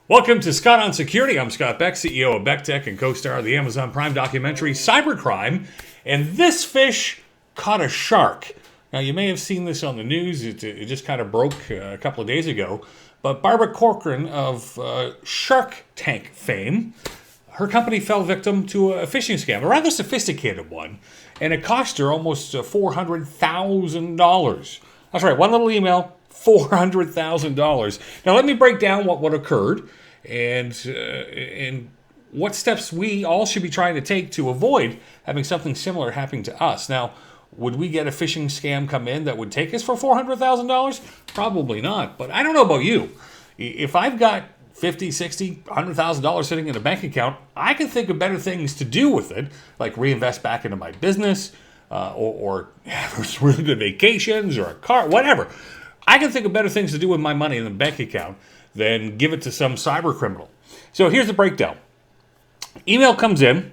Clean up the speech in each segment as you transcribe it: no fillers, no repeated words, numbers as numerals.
Welcome to Scott on Security. I'm Scott Beck, CEO of Beck Tech and co-star of the Amazon Prime documentary Cybercrime. And this fish caught a shark. Now, you may have seen this on the news. It just kind of broke a couple of days ago. But Barbara Corcoran of Shark Tank fame, her company fell victim to a phishing scam, a rather sophisticated one. And it cost her almost $400,000. That's right, one little email, $400,000. Now, let me break down what occurred and what steps we all should be trying to take to avoid having something similar happening to us. Now, would we get a phishing scam come in that would take us for $400,000? Probably not, but I don't know about you. If I've got $50, $60, $100,000 sitting in a bank account, I can think of better things to do with it, like reinvest back into my business or have really good vacations or a car, whatever. I can think of better things to do with my money in the bank account than give it to some cyber criminal. So here's the breakdown. Email comes in,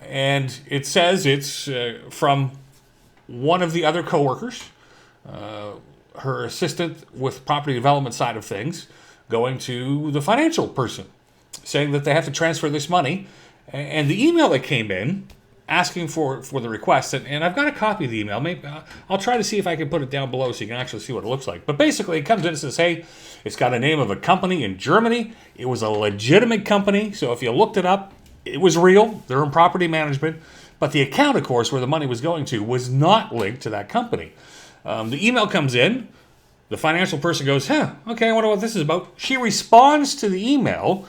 and it says it's from one of the other coworkers, her assistant with property development side of things, going to the financial person, saying that they have to transfer this money. And the email that came in asking for the request, and I've got a copy of the email. Maybe I'll try to see if I can put it down below so you can actually see what it looks like. But basically, it comes in and says, hey, it's got a name of a company in Germany. It was a legitimate company, so if you looked it up, it was real. They're in property management. But the account, of course, where the money was going to was not linked to that company. The email comes in. The financial person goes, okay, I wonder what this is about. She responds to the email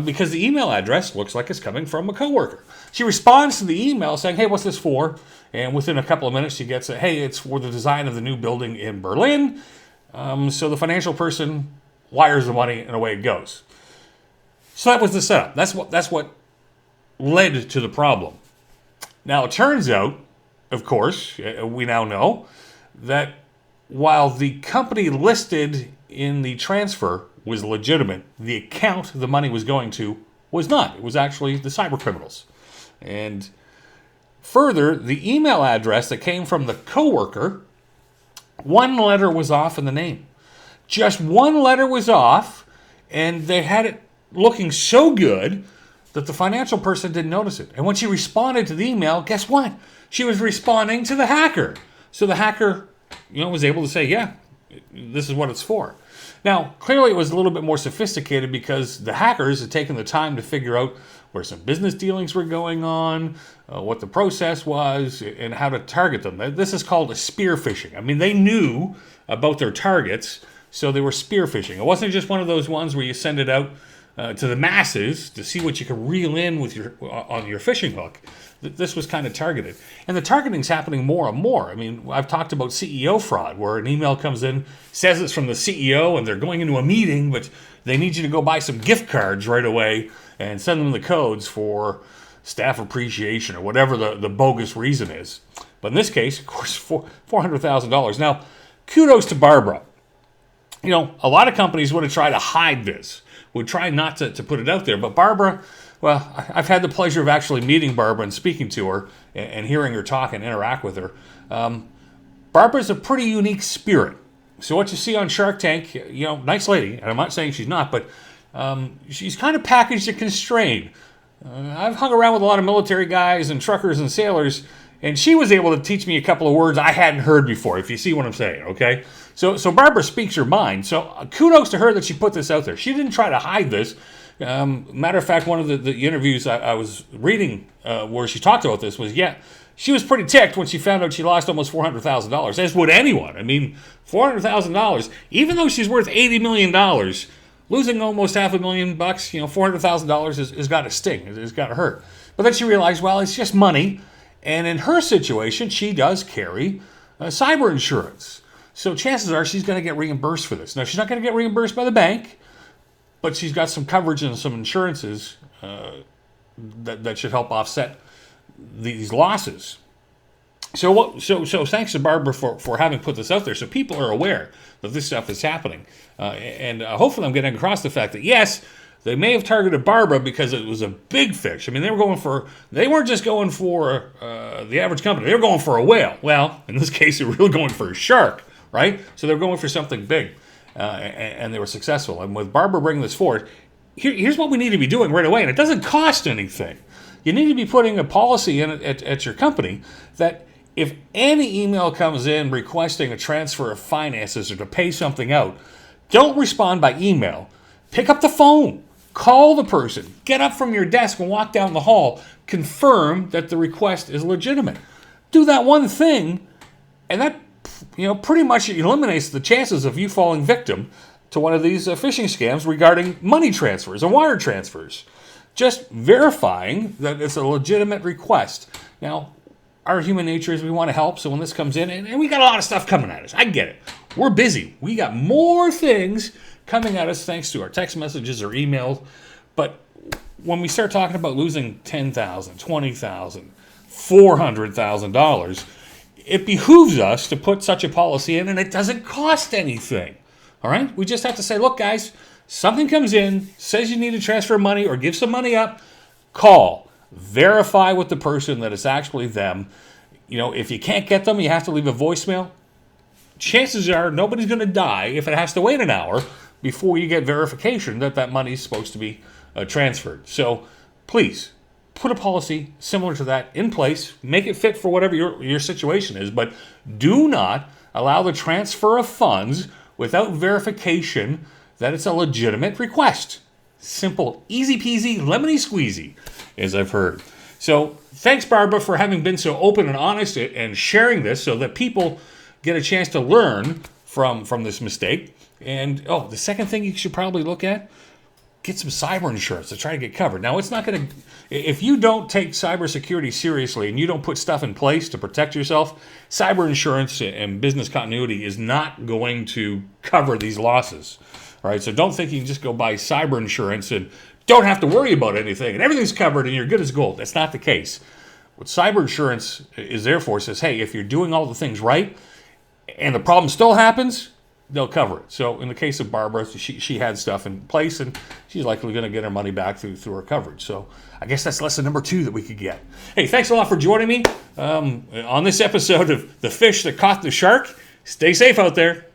because the email address looks like it's coming from a coworker. She responds to the email saying, hey, what's this for? And within a couple of minutes, she gets hey, it's for the design of the new building in Berlin. So the financial person wires the money, and away it goes. So that was the setup. That's what led to the problem. Now, it turns out, of course, we now know that while the company listed in the transfer was legitimate, the account the money was going to was not. It was actually the cyber criminals. And further, the email address that came from the coworker, one letter was off in the name. Just one letter was off, and they had it looking so good that the financial person didn't notice it. And when she responded to the email, guess what? She was responding to the hacker. So the hacker, was able to say, yeah, this is what it's for. Now, clearly it was a little bit more sophisticated because the hackers had taken the time to figure out where some business dealings were going on, what the process was, and how to target them. This is called a spear phishing. I mean, they knew about their targets, so they were spear phishing. It wasn't just one of those ones where you send it out to the masses to see what you can reel in with on your fishing hook. This was kind of targeted. And the targeting's happening more and more. I mean, I've talked about CEO fraud, where an email comes in, says it's from the CEO, and they're going into a meeting, but they need you to go buy some gift cards right away and send them the codes for staff appreciation or whatever the bogus reason is. But in this case, of course, $400,000. Now, kudos to Barbara. A lot of companies would have tried to hide this, would try not to put it out there. But Barbara, well, I've had the pleasure of actually meeting Barbara and speaking to her and hearing her talk and interact with her. Barbara's a pretty unique spirit. So what you see on Shark Tank, nice lady, and I'm not saying she's not, but she's kind of packaged and constrained. I've hung around with a lot of military guys and truckers and sailors, and she was able to teach me a couple of words I hadn't heard before, if you see what I'm saying, okay? So Barbara speaks her mind. So kudos to her that she put this out there. She didn't try to hide this. Matter of fact, one of the interviews I was reading where she talked about this was, she was pretty ticked when she found out she lost almost $400,000, as would anyone. I mean, $400,000, even though she's worth $80 million, losing almost $500,000, $400,000 has got to sting. It's got to hurt. But then she realized, well, it's just money. And in her situation, she does carry cyber insurance. So chances are she's going to get reimbursed for this. Now, she's not going to get reimbursed by the bank, but she's got some coverage and some insurances that should help offset these losses. So thanks to Barbara for having put this out there, so people are aware that this stuff is happening. And hopefully I'm getting across the fact that, yes, they may have targeted Barbara because it was a big fish. I mean, they weren't just going for the average company. They were going for a whale. Well, in this case, they were really going for a shark, right? So they were going for something big. And they were successful. And with Barbara bringing this forward, here's what we need to be doing right away, and it doesn't cost anything. You need to be putting a policy in at your company that if any email comes in requesting a transfer of finances or to pay something out, don't respond by email. Pick up the phone. Call the person. Get up from your desk and walk down the hall. Confirm that the request is legitimate. Do that one thing, and that pretty much eliminates the chances of you falling victim to one of these phishing scams regarding money transfers and wire transfers. Just verifying that it's a legitimate request. Now, our human nature is we want to help, so when this comes in, and we got a lot of stuff coming at us. I get it. We're busy. We got more things coming at us thanks to our text messages or emails. But when we start talking about losing $10,000, $20,000, $400,000, it behooves us to put such a policy in, and it doesn't cost anything. All right? We just have to say, look, guys, something comes in, says you need to transfer money or give some money up, call. Verify with the person that it's actually them. If you can't get them, you have to leave a voicemail. Chances are nobody's going to die if it has to wait an hour before you get verification that that money is supposed to be transferred. So please put a policy similar to that in place. Make it fit for whatever your situation is, but do not allow the transfer of funds without verification that it's a legitimate request. Simple, easy peasy, lemony squeezy, as I've heard. So thanks, Barbara, for having been so open and honest and sharing this so that people get a chance to learn from this mistake. And, the second thing you should probably look at, get some cyber insurance to try to get covered. Now, it's not going to, if you don't take cybersecurity seriously and you don't put stuff in place to protect yourself, cyber insurance and business continuity is not going to cover these losses. All right, so don't think you can just go buy cyber insurance and don't have to worry about anything and everything's covered and you're good as gold. That's not the case. What cyber insurance is there for says, hey, if you're doing all the things right and the problem still happens, they'll cover it. So in the case of Barbara, she had stuff in place and she's likely going to get her money back through her coverage. So I guess that's lesson number 2 that we could get. Hey, thanks a lot for joining me on this episode of The Fish That Caught the Shark. Stay safe out there.